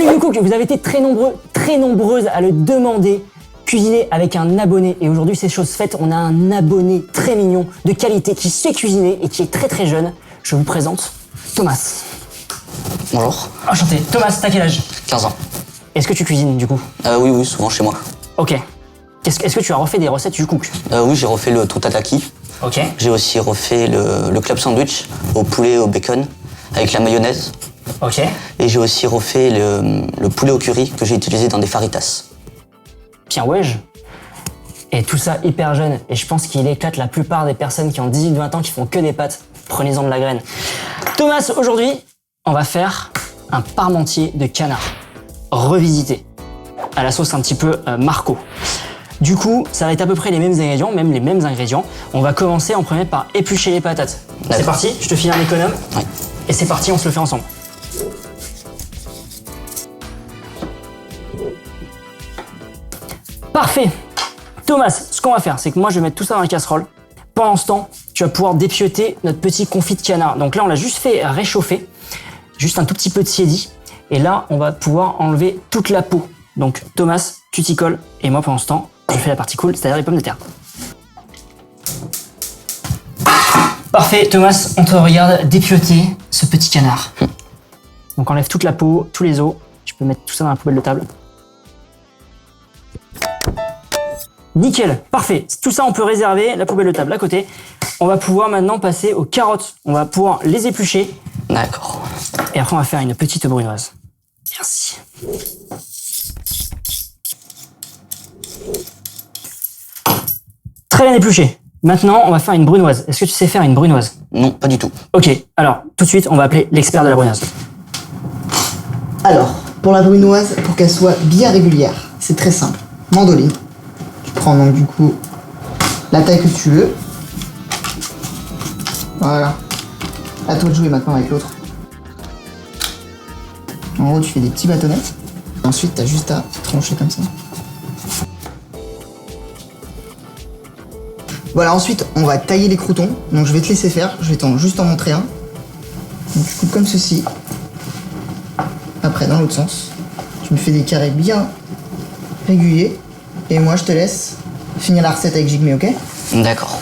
Salut YouCook, vous avez été très nombreuses à le demander. Cuisiner avec un abonné. Et aujourd'hui, c'est chose faite. On a un abonné très mignon, de qualité, qui sait cuisiner et qui est très jeune. Je vous présente Thomas. Bonjour. Enchanté. Thomas, t'as quel âge? 15 ans. Est-ce que tu cuisines du coup? Oui, souvent chez moi. Ok. Est-ce que tu as refait des recettes YouCook? Oui, j'ai refait le tout tataki. Ok. J'ai aussi refait le club sandwich au poulet au bacon avec la mayonnaise. Ok. Et j'ai aussi refait le poulet au curry que j'ai utilisé dans des faritas. Bien wesh. Et tout ça hyper jeune. Et je pense qu'il éclate la plupart des personnes qui ont 18-20 ans qui font que des pâtes. Prenez-en de la graine. Thomas, aujourd'hui, on va faire un parmentier de canard. Revisité. À la sauce un petit peu Marco. Du coup, ça va être à peu près les mêmes ingrédients, On va commencer en premier par éplucher les patates. C'est parti, je te file un économe. Oui. Et c'est parti, on se le fait ensemble. Parfait. Thomas, ce qu'on va faire, c'est que moi, je vais mettre tout ça dans la casserole. Pendant ce temps, tu vas pouvoir dépioter notre petit confit de canard. Donc là, on l'a juste fait réchauffer. Juste un tout petit peu de siédi. Et là, on va pouvoir enlever toute la peau. Donc Thomas, tu t'y colles. Et moi, pendant ce temps, je fais la partie cool, c'est-à-dire les pommes de terre. Parfait, Thomas, on te regarde dépioter ce petit canard. Donc enlève toute la peau, tous les os. Tu peux mettre tout ça dans la poubelle de table. Nickel, parfait. Tout ça, on peut réserver la poubelle de table à côté. On va pouvoir maintenant passer aux carottes. On va pouvoir les éplucher. D'accord. Et après, on va faire une petite brunoise. Merci. Très bien épluché. Maintenant, on va faire une brunoise. Est-ce que tu sais faire une brunoise? Non, pas du tout. Ok, alors, tout de suite, on va appeler l'expert de la brunoise. Alors, pour la brunoise, pour qu'elle soit bien régulière, c'est très simple. Mandoline. Tu prends donc du coup la taille que tu veux. Voilà. À toi de jouer maintenant avec l'autre. En gros, tu fais des petits bâtonnets. Ensuite, t'as juste à trancher comme ça. Voilà, ensuite, on va tailler les croûtons. Donc, je vais te laisser faire. Je vais juste en montrer un. Donc, tu coupes comme ceci. Après, dans l'autre sens. Tu me fais des carrés bien réguliers. Et moi, je te laisse finir la recette avec Jigme, ok? D'accord.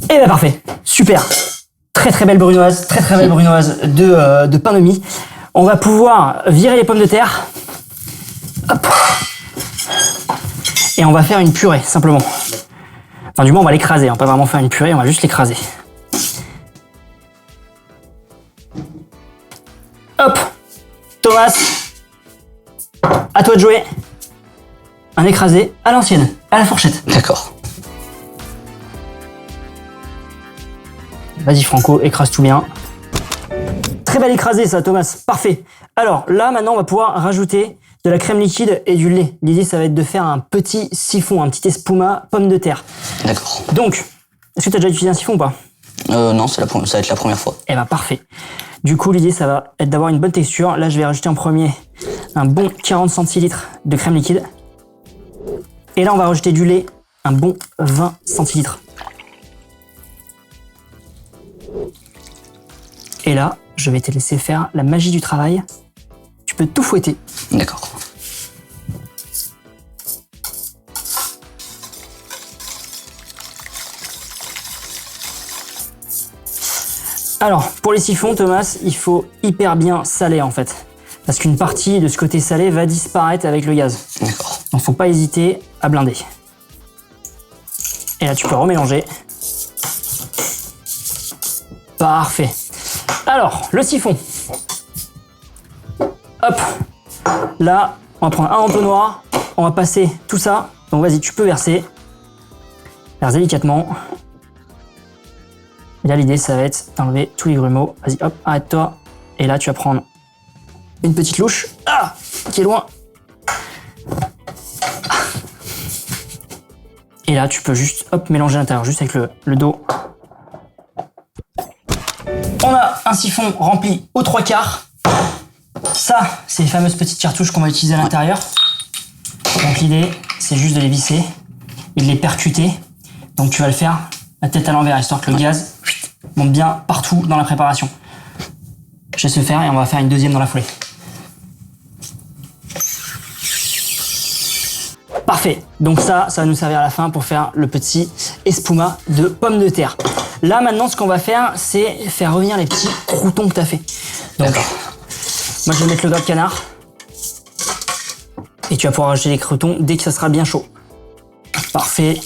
Et bien parfait, super. Très belle brunoise, très belle brunoise de pain de mie. On va pouvoir virer les pommes de terre. Hop. Et on va faire une purée, simplement. Enfin, du moins, on va l'écraser. On va pas vraiment faire une purée, on va juste l'écraser. Hop. Thomas, à toi de jouer. Un écrasé à l'ancienne, à la fourchette. D'accord. Vas-y Franco, écrase tout bien. Très bel écrasé ça Thomas, parfait. Alors là maintenant on va pouvoir rajouter de la crème liquide et du lait. L'idée ça va être de faire un petit siphon, un petit espuma pomme de terre. D'accord. Donc, est-ce que tu as déjà utilisé un siphon ou pas? Non, ça va être la première fois. Eh ben parfait. Du coup l'idée ça va être d'avoir une bonne texture. Là je vais rajouter en premier un bon 40 centilitres de crème liquide. Et là on va rajouter du lait, un bon 20 centilitres. Et là, je vais te laisser faire la magie du travail. Tu peux tout fouetter. D'accord. Alors, pour les siphons, Thomas, il faut hyper bien saler en fait. Parce qu'une partie de ce côté salé va disparaître avec le gaz. D'accord. Donc, faut pas hésiter à blinder. Et là, tu peux remélanger. Parfait. Alors, le siphon. Hop. Là, on va prendre un entonnoir. On va passer tout ça. Donc, vas-y, tu peux verser. Verse délicatement. Et là, l'idée, ça va être d'enlever tous les grumeaux. Vas-y, hop, arrête-toi. Et là, tu vas prendre une petite louche. Ah, qui est loin. Et là, tu peux juste, hop, mélanger à l'intérieur, juste avec le dos. On a un siphon rempli aux 3/4. Ça, c'est les fameuses petites cartouches qu'on va utiliser à l'intérieur. Donc l'idée, c'est juste de les visser et de les percuter. Donc tu vas le faire la tête à l'envers, histoire que le gaz monte bien partout dans la préparation. Je vais se faire et on va faire une deuxième dans la foulée. Parfait, donc ça va nous servir à la fin pour faire le petit espuma de pommes de terre. Là maintenant, ce qu'on va faire, c'est faire revenir les petits croûtons que tu as fait. Donc, moi je vais mettre le gras de canard. Et tu vas pouvoir rajouter les croûtons dès que ça sera bien chaud. Parfait.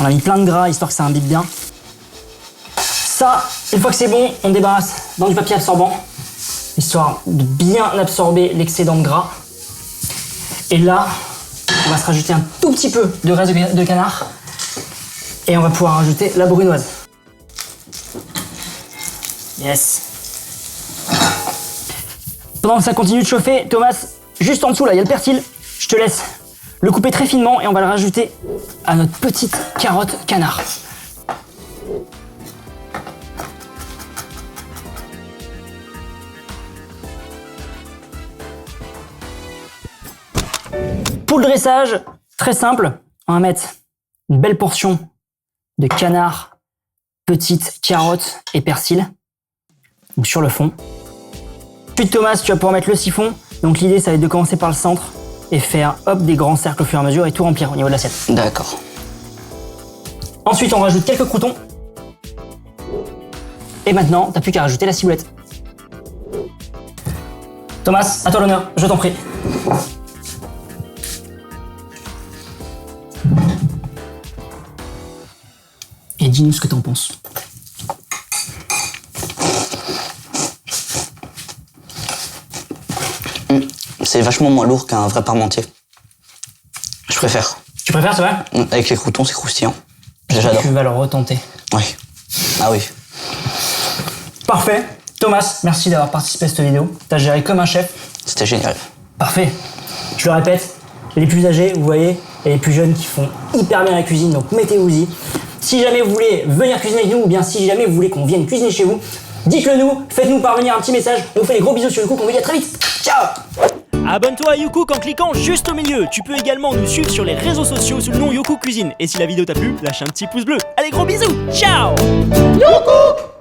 On a mis plein de gras, histoire que ça imbibe bien. Ça, une fois que c'est bon, on débarrasse dans du papier absorbant, histoire de bien absorber l'excédent de gras. Et là, on va se rajouter un tout petit peu de graisse de canard. Et on va pouvoir rajouter la brunoise. Yes. Pendant que ça continue de chauffer, Thomas, juste en dessous là, il y a le persil. Je te laisse le couper très finement et on va le rajouter à notre petite carotte canard. Pour le dressage, très simple, on va mettre une belle portion de canard, petite carotte et persil, donc sur le fond. Ensuite Thomas, tu vas pouvoir mettre le siphon, donc l'idée ça va être de commencer par le centre et faire hop des grands cercles au fur et à mesure et tout remplir au niveau de l'assiette. D'accord. Ensuite on rajoute quelques croûtons. Et maintenant, t'as plus qu'à rajouter la ciboulette. Thomas, à toi l'honneur, je t'en prie. Et dis-nous ce que t'en penses. C'est vachement moins lourd qu'un vrai parmentier. Je préfère. Tu préfères, c'est vrai? Avec les croûtons, c'est croustillant. J'adore. Tu vas le retenter. Oui. Ah oui. Parfait. Thomas, merci d'avoir participé à cette vidéo. T'as géré comme un chef. C'était génial. Parfait. Je le répète, les plus âgés, vous voyez, et les plus jeunes qui font hyper bien la cuisine, donc mettez-vous-y. Si jamais vous voulez venir cuisiner avec nous, ou bien si jamais vous voulez qu'on vienne cuisiner chez vous, dites-le nous, faites-nous parvenir un petit message. On vous fait des gros bisous sur YouCook, on vous dit à très vite. Ciao! Abonne-toi à YouCook en cliquant juste au milieu. Tu peux également nous suivre sur les réseaux sociaux sous le nom YouCook Cuisine. Et si la vidéo t'a plu, lâche un petit pouce bleu. Allez, gros bisous. Ciao! YouCook!